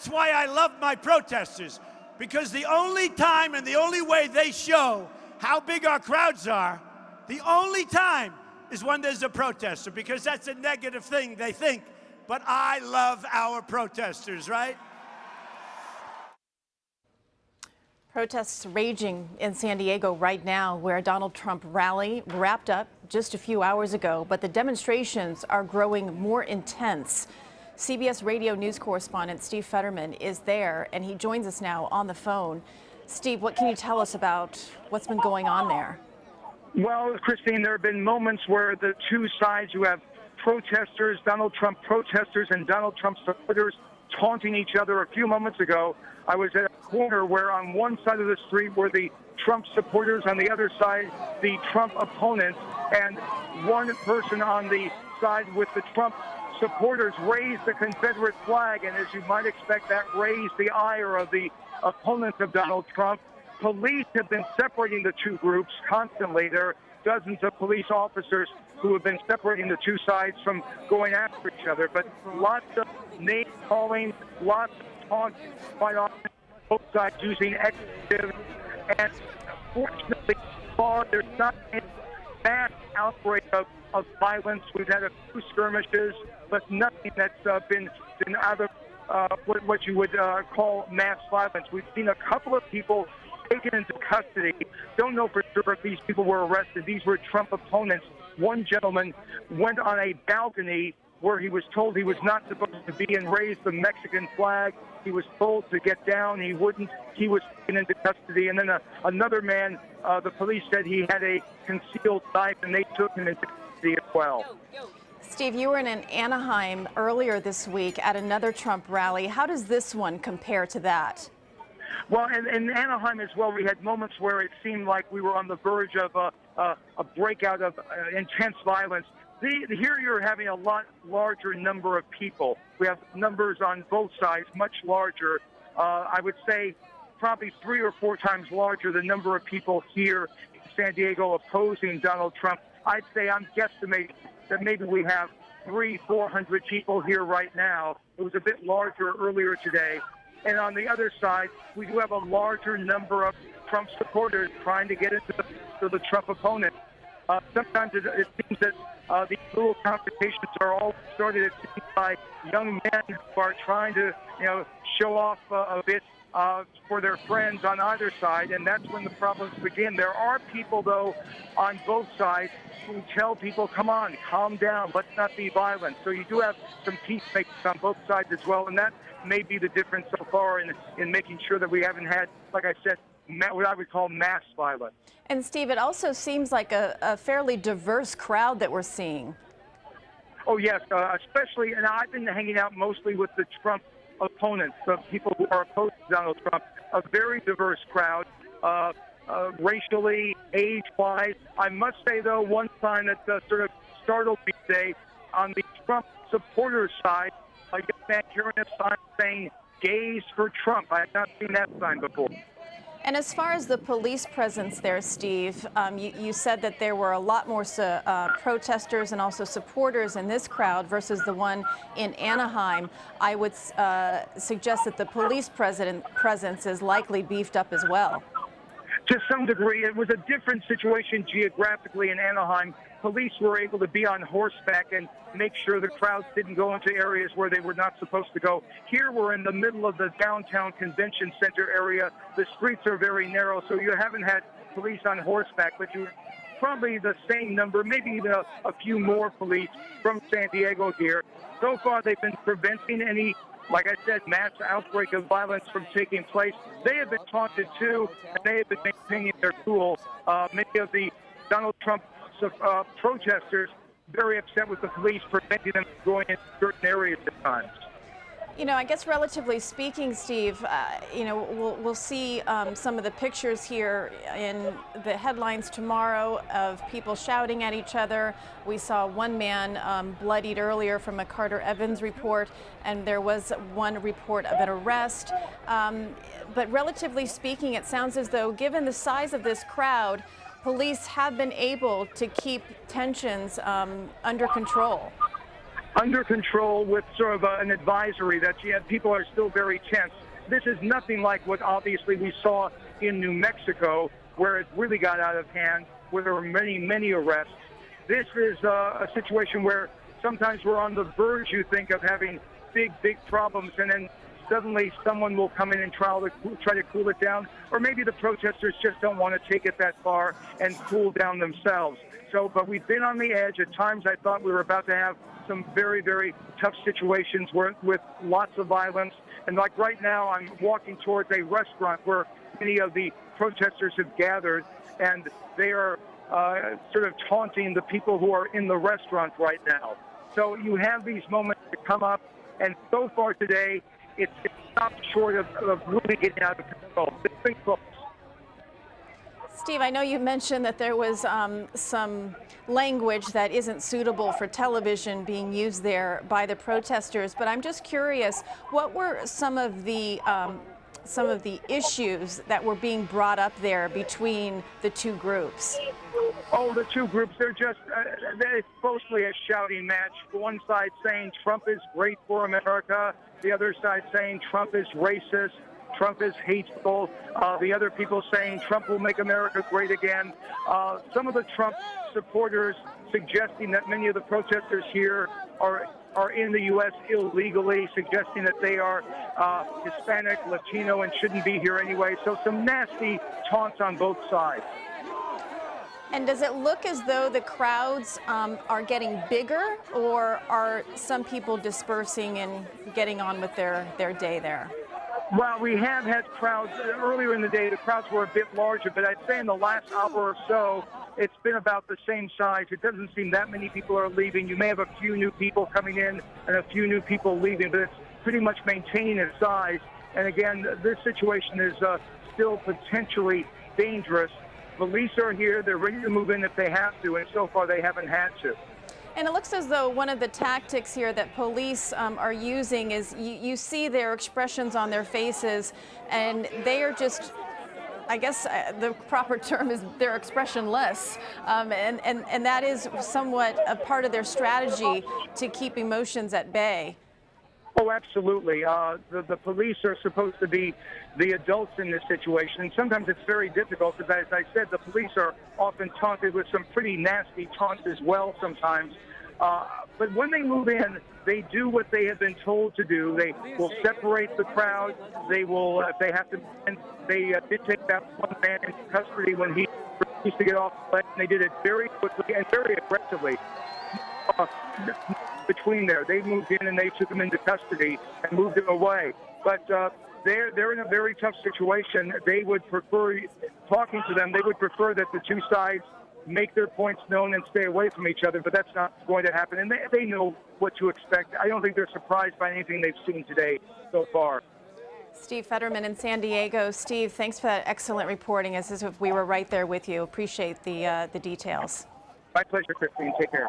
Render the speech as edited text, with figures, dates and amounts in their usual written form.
That's why I love my protesters, because the only time and the only way they show how big our crowds are, the only time is when there's a protester, because that's a negative thing they think. But I love our protesters, right? Protests raging in San Diego right now, where a Donald Trump rally wrapped up just a few hours ago, but the demonstrations are growing more intense. CBS Radio news correspondent Steve Futterman is there, and he joins us now on the phone. Steve, what can you tell us about what's been going on there? Well, Kristine, there have been moments where the two sides, you have protesters, Donald Trump protesters, and Donald Trump supporters taunting each other. A few moments ago, I was at a corner where on one side of the street were the Trump supporters, on the other side, the Trump opponents, and one person on the side with the Trump supporters raised the Confederate flag, and as you might expect, that raised the ire of the opponents of Donald Trump. Police have been separating the two groups constantly. There are dozens of police officers who have been separating the two sides from going after each other, but lots of name calling, lots of taunts, quite often both sides using expletives, and fortunately, there's not a mass outbreak of violence. We've had a few skirmishes, but nothing that's been out of what you would call mass violence. We've seen a couple of people taken into custody. Don't know for sure if these people were arrested. These were Trump opponents. One gentleman went on a balcony where he was told he was not supposed to be and raised the Mexican flag. He was told to get down. He wouldn't. He was taken into custody. And then another man, the police said he had a concealed knife, and they took him into custody as well. Steve, you were in Anaheim earlier this week at another Trump rally. How does this one compare to that? Well, in Anaheim as well, we had moments where it seemed like we were on the verge of a breakout of intense violence. Here you're having a lot larger number of people. We have numbers on both sides, much larger. I would say probably 3 or 4 times larger the number of people here in San Diego opposing Donald Trump. I'd say I'm guesstimating that maybe we have 300-400 people here right now. It was a bit larger earlier today. And on the other side, we do have a larger number of Trump supporters trying to get into the Trump opponent. Sometimes it seems that these little confrontations are all started, it seems, by young men who are trying to, show off a bit for their friends on either side, and that's when the problems begin. There are people, though, on both sides who tell people, come on, calm down, let's not be violent. So you do have some peacemakers on both sides as well, and that may be the difference so far in making sure that we haven't had, like I said, what I would call mass violence. And Steve, it also seems like a fairly diverse crowd that we're seeing. Oh, yes, especially, and I've been hanging out mostly with the Trump opponents, the people who are opposed to Donald Trump, a very diverse crowd, racially, age-wise. I must say, though, one sign that sort of startled me today, on the Trump supporters side, a young man carrying a sign saying, "Gays for Trump." I have not seen that sign before. And as far as the police presence there, Steve, you said that there were a lot more protesters and also supporters in this crowd versus the one in Anaheim. I would suggest that the police presence is likely beefed up as well. To some degree, it was a different situation geographically in Anaheim. Police were able to be on horseback and make sure the crowds didn't go into areas where they were not supposed to go. Here we're in the middle of the downtown convention center area. The streets are very narrow, so you haven't had police on horseback, but you probably the same number, maybe even a few more police from San Diego here. So far, they've been preventing any, like I said, mass outbreak of violence from taking place. They have been taunted, too, and they have been maintaining their cool. Many of the Donald Trump protesters very upset with the police preventing them from going into certain areas at times. I guess relatively speaking, Steve, we'll see some of the pictures here in the headlines tomorrow of people shouting at each other. We saw one man bloodied earlier from a Carter Evans report, and there was one report of an arrest. But relatively speaking, it sounds as though, given the size of this crowd, police have been able to keep tensions under control. under control with sort of an advisory that people are still very tense. This is nothing like what obviously we saw in New Mexico, where it really got out of hand, where there were many, many arrests. This is a situation where sometimes we're on the verge, you think, of having big, big problems, and then suddenly someone will come in and try to cool it down, or maybe the protesters just don't want to take it that far and cool down themselves. So, but we've been on the edge. At times I thought we were about to have some very, very tough situations with lots of violence. And like right now, I'm walking towards a restaurant where many of the protesters have gathered, and they are sort of taunting the people who are in the restaurant right now. So you have these moments that come up, and so far today, it's stopped short of really getting out of control. It's been close. Steve, I know you mentioned that there was some language that isn't suitable for television being used there by the protesters, but I'm just curious, what were some of the issues that were being brought up there between the two groups? Oh, the two groups, they're mostly a shouting match. One side saying Trump is great for America, the other side saying Trump is racist, Trump is hateful, the other people saying Trump will make America great again. Some of the Trump supporters suggesting that many of the protesters here are in the U.S. illegally, suggesting that they are Hispanic, Latino, and shouldn't be here anyway. So some nasty taunts on both sides. And does it look as though the crowds are getting bigger, or are some people dispersing and getting on with their day there? Well, we have had crowds. Earlier in the day, the crowds were a bit larger, but I'd say in the last hour or so, it's been about the same size. It doesn't seem that many people are leaving. You may have a few new people coming in and a few new people leaving, but it's pretty much maintaining its size. And again, this situation is still potentially dangerous. Police are here. They're ready to move in if they have to, and so far they haven't had to. And it looks as though one of the tactics here that police are using is you see their expressions on their faces, and they are just, I guess the proper term is they're expressionless. And that is somewhat a part of their strategy to keep emotions at bay. Oh, absolutely. The police are supposed to be the adults in this situation, and sometimes it's very difficult because, as I said, the police are often taunted with some pretty nasty taunts as well sometimes. But when they move in, they do what they have been told to do. They will separate the crowd. They will, if they have to, and they did take that one man into custody when he refused to get off the plane. They did it very quickly and very aggressively. Between there, they moved in and they took him into custody and moved him away. But they're in a very tough situation. They would prefer, talking to them, they would prefer that the two sides make their points known and stay away from each other, but that's not going to happen. And they know what to expect. I don't think they're surprised by anything they've seen today so far. Steve Futterman in San Diego. Steve, thanks for that excellent reporting, as if we were right there with you. Appreciate the details. My pleasure, Kristine. Take care.